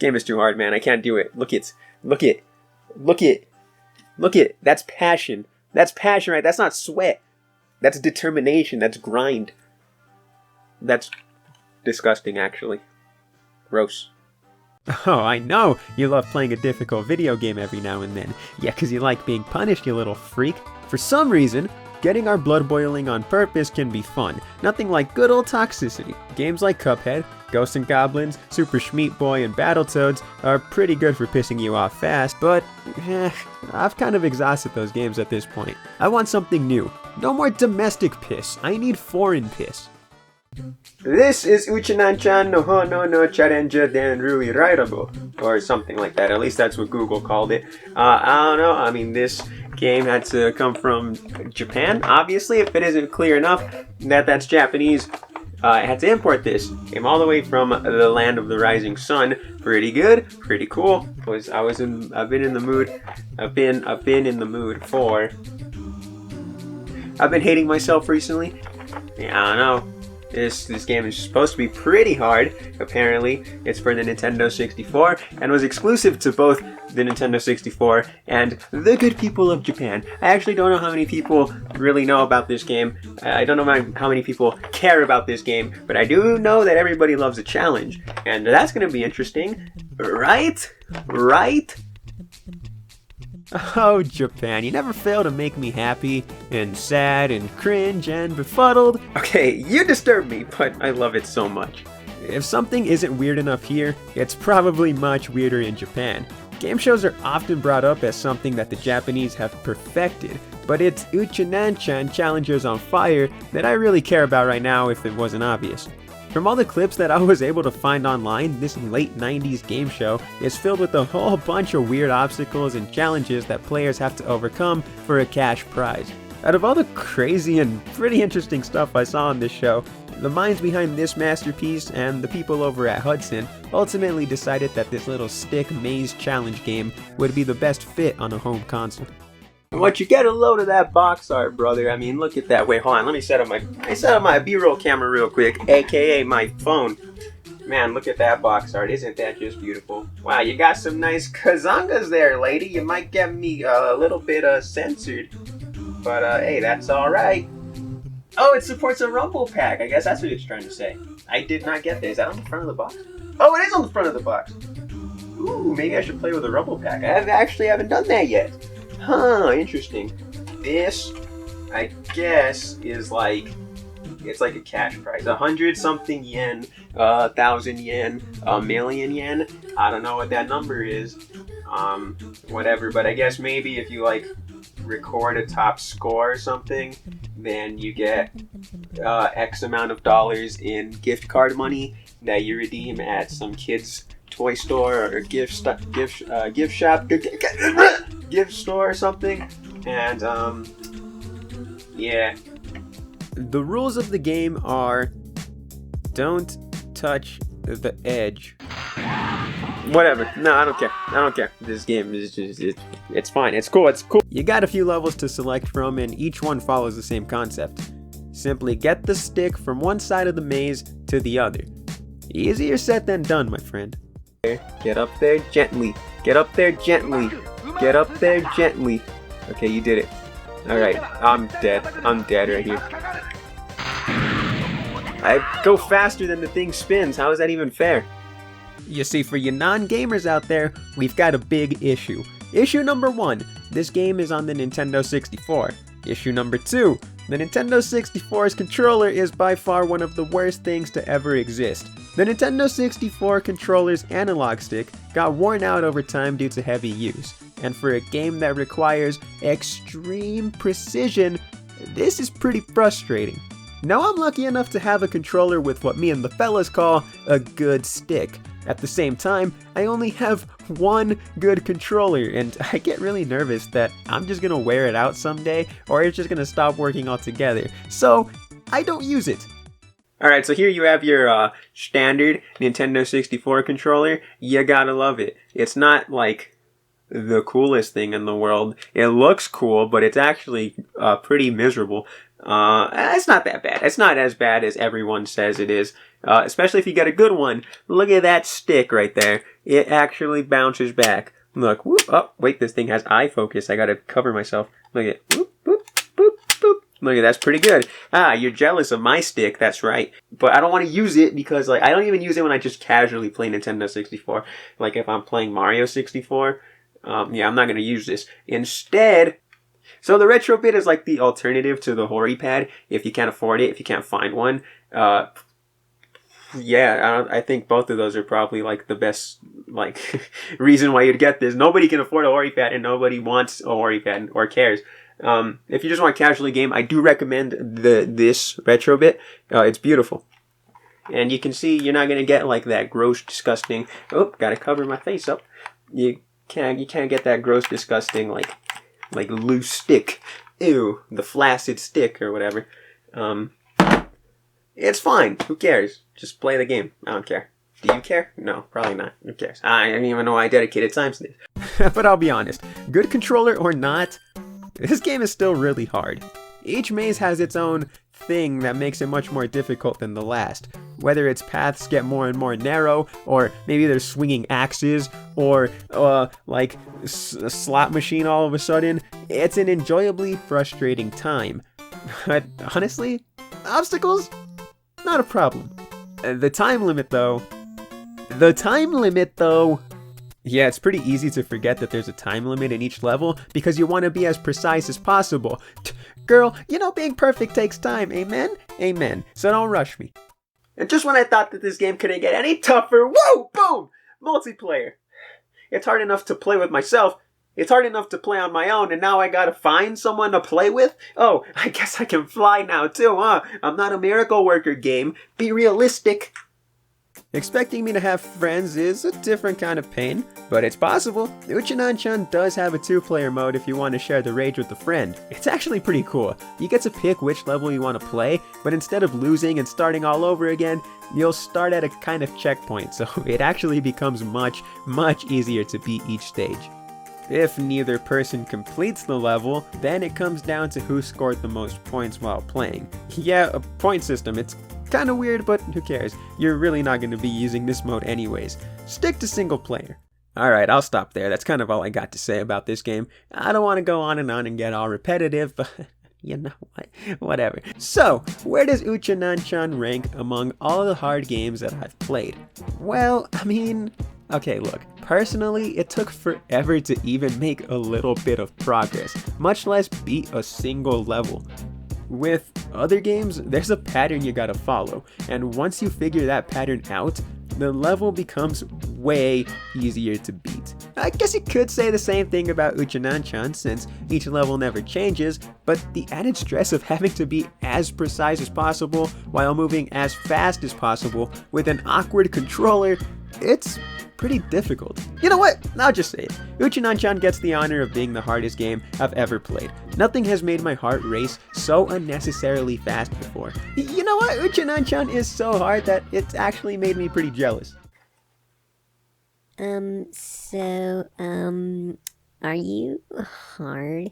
game is too hard, man. I can't do it. Look it. Look it. Look it. Look it. That's passion. That's passion, right? That's not sweat. That's determination. That's grind. That's disgusting, actually. Gross. Oh, I know! You love playing a difficult video game every now and then. Yeah, 'cause you like being punished, you little freak. For some reason, getting our blood boiling on purpose can be fun. Nothing like good old toxicity. Games like Cuphead, Ghosts and Goblins, Super Schmeat Boy, and Battletoads are pretty good for pissing you off fast, but I've kind of exhausted those games at this point. I want something new. No more domestic piss. I need foreign piss. This is Ucchan Nanchan no Hono no Challenger Den Rui Rairabo, or something like that. At least that's what Google called it. I don't know. I mean, this game had to come from Japan, obviously. If it isn't clear enough that that's Japanese, I had to import this. Came all the way from the land of the rising sun. Pretty good, pretty cool. I've been in the mood. I've been in the mood for. I've been hating myself recently. Yeah, I don't know. This game is supposed to be pretty hard, apparently. It's for the Nintendo 64, and was exclusive to both the Nintendo 64 and the good people of Japan. I actually don't know how many people really know about this game. I don't know how many people care about this game, but I do know that everybody loves a challenge. And that's going to be interesting, right? Right? Oh, Japan, you never fail to make me happy, and sad, and cringe, and befuddled. Okay, you disturb me, but I love it so much. If something isn't weird enough here, it's probably much weirder in Japan. Game shows are often brought up as something that the Japanese have perfected, but it's Ucchan Nanchan Challengers on Fire that I really care about right now if it wasn't obvious. From all the clips that I was able to find online, this late 90s game show is filled with a whole bunch of weird obstacles and challenges that players have to overcome for a cash prize. Out of all the crazy and pretty interesting stuff I saw on this show, the minds behind this masterpiece and the people over at Hudson ultimately decided that this little stick maze challenge game would be the best fit on a home console. Once you get a load of that box art, brother, I mean, look at that. Wait, hold on. Let me set up my B-roll camera real quick, aka my phone. Man, look at that box art. Isn't that just beautiful? Wow, you got some nice kazangas there, lady. You might get me a little bit censored, but hey, that's all right. Oh, it supports a Rumble Pack. I guess that's what it's trying to say. I did not get that. Is that on the front of the box? Oh, it is on the front of the box. Ooh, maybe I should play with a Rumble Pack. I actually haven't done that yet. Huh, interesting. This, I guess, is like, it's like a cash prize. 100-something yen, 1,000 yen, 1,000,000 yen. I don't know what that number is. Whatever, but I guess maybe if you, like, record a top score or something, then you get X amount of dollars in gift card money that you redeem at some kid's toy store or gift shop, gift store or something, and yeah. The rules of the game are: don't touch the edge. Whatever. No, I don't care. I don't care. This game is just, it's fine. It's cool. It's cool. You got a few levels to select from, and each one follows the same concept. Simply get the stick from one side of the maze to the other. Easier said than done, my friend. Get up there gently. Get up there gently. Get up there gently. Okay, you did it. Alright, I'm dead. I'm dead right here. I go faster than the thing spins. How is that even fair? You see, for you non-gamers out there, we've got a big issue. Issue number 1, this game is on the Nintendo 64. Issue number 2, the Nintendo 64's controller is by far one of the worst things to ever exist. The Nintendo 64 controller's analog stick got worn out over time due to heavy use, and for a game that requires extreme precision, this is pretty frustrating. Now I'm lucky enough to have a controller with what me and the fellas call a good stick. At the same time, I only have one good controller, and I get really nervous that I'm just gonna wear it out someday, or it's just gonna stop working altogether, so I don't use it. Alright, so here you have your standard Nintendo 64 controller. You gotta love it. It's not like the coolest thing in the world. It looks cool, but it's actually pretty miserable. It's not that bad. It's not as bad as everyone says it is. especially if you get a good one. Look at that stick right there. It actually bounces back. Look, whoop, oh, wait, this thing has eye focus. I gotta cover myself. Look at it. Whoop, boop, boop, boop. Look at that's pretty good. Ah, you're jealous of my stick, that's right. But I don't want to use it because, like, I don't even use it when I just casually play Nintendo 64. Like, if I'm playing Mario 64, yeah, I'm not gonna use this. Instead, so the retro bit is like the alternative to the Hori pad if you can't afford it, if you can't find one. Yeah, I think both of those are probably like the best like reason why you'd get this. Nobody can afford a Hori pad and nobody wants a Hori pad or cares. If you just want a casually game, I do recommend this retro bit. It's beautiful. And you can see you're not gonna get like that gross, disgusting. Oh, gotta cover my face up. You can't get that gross, disgusting like loose stick. Ew, the flaccid stick or whatever. It's fine. Who cares? Just play the game. I don't care. Do you care? No, probably not. Who cares? I don't even know why I dedicated time to this. But I'll be honest, good controller or not, this game is still really hard. Each maze has its own thing that makes it much more difficult than the last. Whether its paths get more and more narrow, or maybe there's swinging axes, or like a slot machine all of a sudden, it's an enjoyably frustrating time. But honestly, obstacles? Not a problem. The time limit though, yeah, it's pretty easy to forget that there's a time limit in each level because you want to be as precise as possible. Girl, you know being perfect takes time, amen? Amen. So don't rush me. And just when I thought that this game couldn't get any tougher, whoa, boom, multiplayer. It's hard enough to play with myself. It's hard enough to play on my own, and now I gotta find someone to play with? Oh, I guess I can fly now too, huh? I'm not a miracle worker, game. Be realistic. Expecting me to have friends is a different kind of pain, but it's possible. Ucchan Nanchan does have a 2-player mode if you want to share the rage with a friend. It's actually pretty cool. You get to pick which level you want to play, but instead of losing and starting all over again, you'll start at a kind of checkpoint, so it actually becomes much, much easier to beat each stage. If neither person completes the level, then it comes down to who scored the most points while playing. Yeah, a point system, it's kinda weird, but who cares? You're really not going to be using this mode anyways. Stick to single player. Alright, I'll stop there. That's kind of all I got to say about this game. I don't want to go on and get all repetitive, but you know what? Whatever. So, where does Ucchan Nanchan rank among all the hard games that I've played? Well, I mean, okay, look. Personally, it took forever to even make a little bit of progress, much less beat a single level. With other games, there's a pattern you gotta follow, and once you figure that pattern out, the level becomes way easier to beat. I guess you could say the same thing about Ucchan Nanchan since each level never changes, but the added stress of having to be as precise as possible while moving as fast as possible with an awkward controller, it's pretty difficult. You know what? I'll just say it. Ucchan Nanchan gets the honor of being the hardest game I've ever played. Nothing has made my heart race so unnecessarily fast before. You know what? Ucchan Nanchan is so hard that it's actually made me pretty jealous. Are you hard?